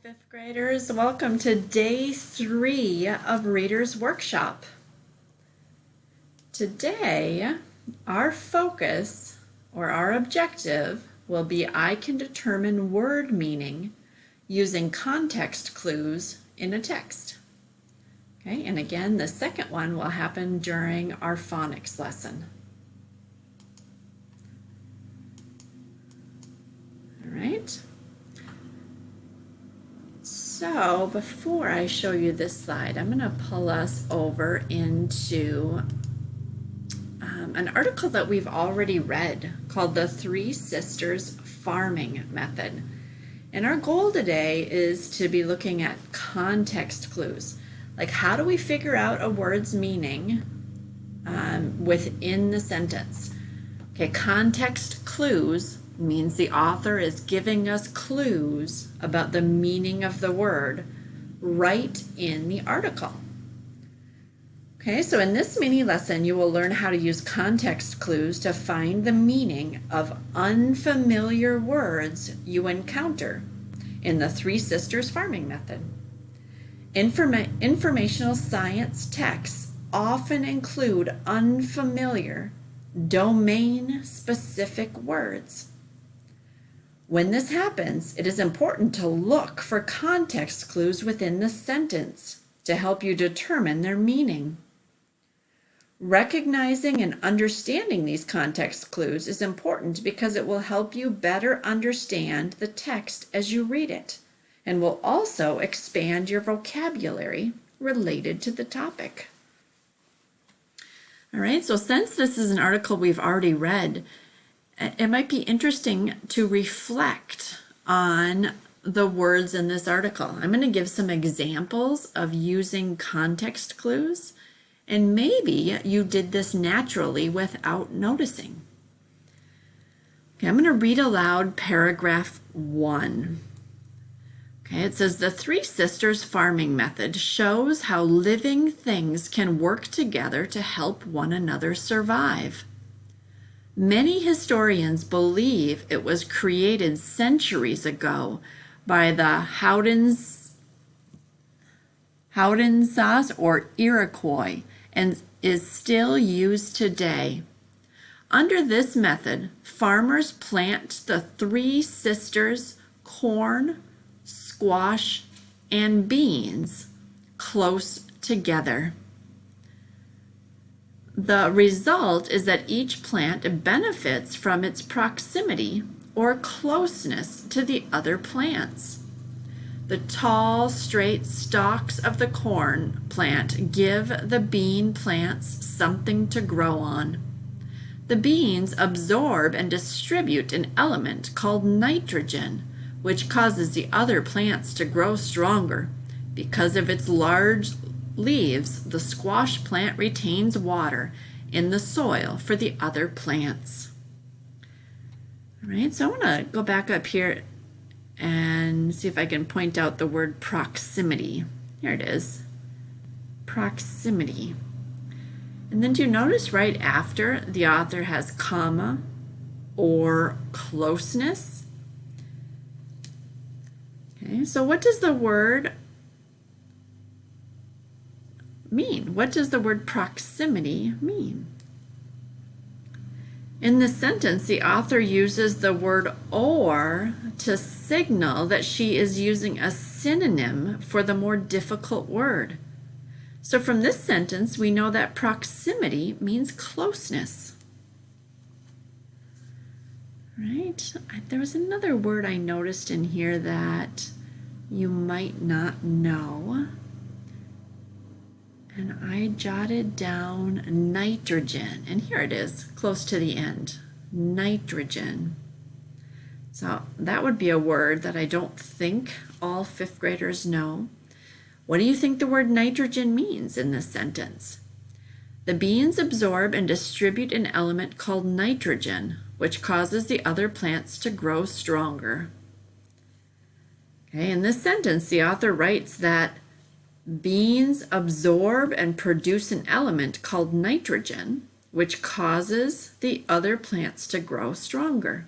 fifth graders. Welcome to day 3 of Reader's Workshop. Today, our focus or our objective will be I can determine word meaning using context clues in a text. Okay, and again, the second one will happen during our phonics lesson. All right. So before I show you this slide, I'm going to pull us over into an article that we've already read called The Three Sisters Farming Method. And our goal today is to be looking at context clues. Like, how do we figure out a word's meaning within the sentence? Okay, context clues means the author is giving us clues about the meaning of the word right in the article. Okay, so in this mini lesson, you will learn how to use context clues to find the meaning of unfamiliar words you encounter in the Three Sisters Farming Method. Informational science texts often include unfamiliar, domain-specific words. When this happens, it is important to look for context clues within the sentence to help you determine their meaning. Recognizing and understanding these context clues is important because it will help you better understand the text as you read it, and will also expand your vocabulary related to the topic. All right, so since this is an article we've already read, it might be interesting to reflect on the words in this article. I'm going to give some examples of using context clues, and maybe you did this naturally without noticing. Okay, I'm going to read aloud paragraph 1. Okay, it says, the Three Sisters Farming Method shows how living things can work together to help one another survive. Many historians believe it was created centuries ago by the Haudenosaunee or Iroquois and is still used today. Under this method, farmers plant the Three Sisters corn, squash, and beans close together. The result is that each plant benefits from its proximity or closeness to the other plants. The tall, straight stalks of the corn plant give the bean plants something to grow on. The beans absorb and distribute an element called nitrogen, which causes the other plants to grow stronger. Because of its large leaves, the squash plant retains water in the soil for the other plants. All right, so I want to go back up here and see if I can point out the word proximity. Here it is, proximity. And then do you notice right after the author has comma or closeness? Okay, so what does the word mean? What does the word proximity mean? In the sentence, the author uses the word or to signal that she is using a synonym for the more difficult word. So from this sentence, we know that proximity means closeness. Right? There was another word I noticed in here that you might not know. And I jotted down nitrogen, and here it is, close to the end, nitrogen. So that would be a word that I don't think all fifth graders know. What do you think the word nitrogen means in this sentence? The beans absorb and distribute an element called nitrogen, which causes the other plants to grow stronger. Okay, in this sentence, the author writes that beans absorb and produce an element called nitrogen, which causes the other plants to grow stronger.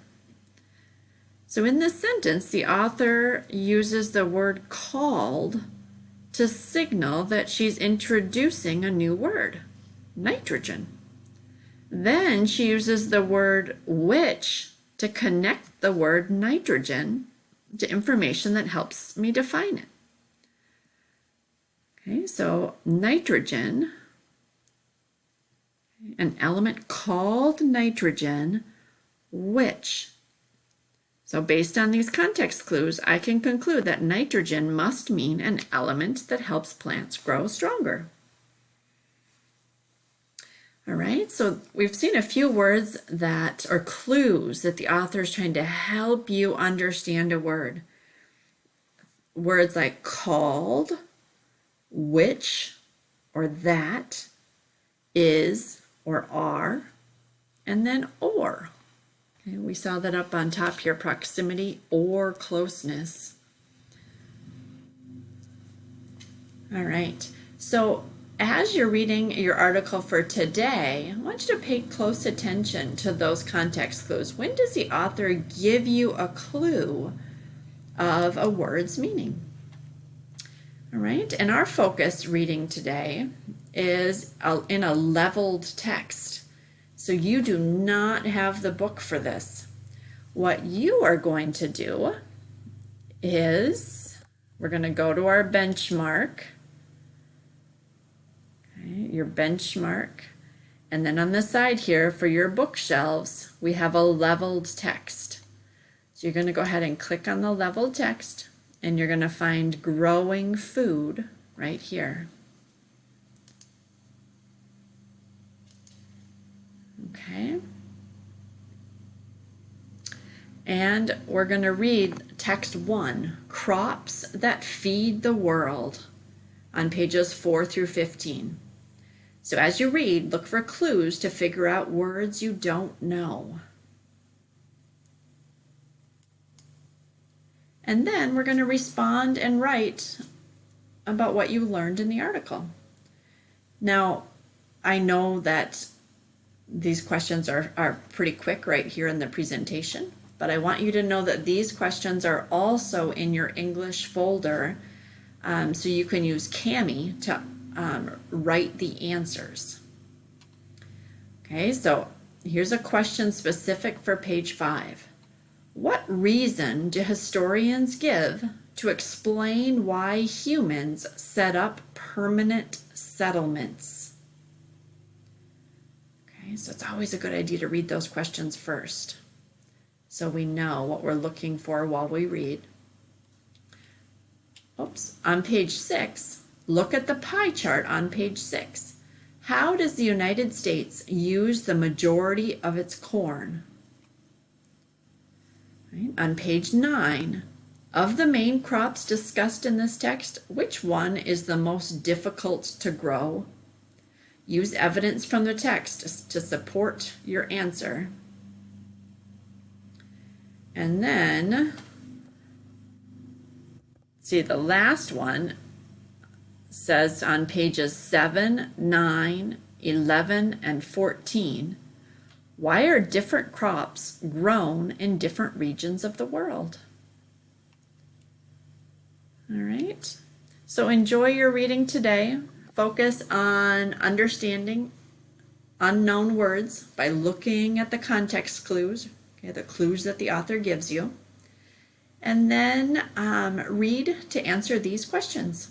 So in this sentence, the author uses the word called to signal that she's introducing a new word, nitrogen. Then she uses the word which to connect the word nitrogen to information that helps me define it. Okay, so nitrogen, an element called nitrogen, which. So based on these context clues, I can conclude that nitrogen must mean an element that helps plants grow stronger. All right, so we've seen a few words that are clues that the author is trying to help you understand a word. Words like called, which, or that, is, or are, and then or. Okay, we saw that up on top here, proximity or closeness. All right, so as you're reading your article for today, I want you to pay close attention to those context clues. When does the author give you a clue of a word's meaning? All right, and our focus reading today is in a leveled text. So you do not have the book for this. What you are going to do is we're going to go to our benchmark. Okay, your benchmark. And then on the side here for your bookshelves, we have a leveled text. So you're going to go ahead and click on the leveled text and you're going to find growing food right here. Okay. And we're going to read text 1, Crops That Feed the World, on pages 4 through 15. So as you read, look for clues to figure out words you don't know. And then we're going to respond and write about what you learned in the article. Now, I know that these questions are pretty quick right here in the presentation, but I want you to know that these questions are also in your English folder, so you can use Kami to write the answers. Okay, so here's a question specific for page 5. What reason do historians give to explain why humans set up permanent settlements? Okay, so it's always a good idea to read those questions first, so we know what we're looking for while we read. Oops, on page 6, look at the pie chart on page 6. How does the United States use the majority of its corn? Right. On page 9, of the main crops discussed in this text, which one is the most difficult to grow? Use evidence from the text to support your answer. And then, see, the last one says on pages 7, 9, 11, and 14, why are different crops grown in different regions of the world? All right, so enjoy your reading today. Focus on understanding unknown words by looking at the context clues, okay, the clues that the author gives you, and then read to answer these questions.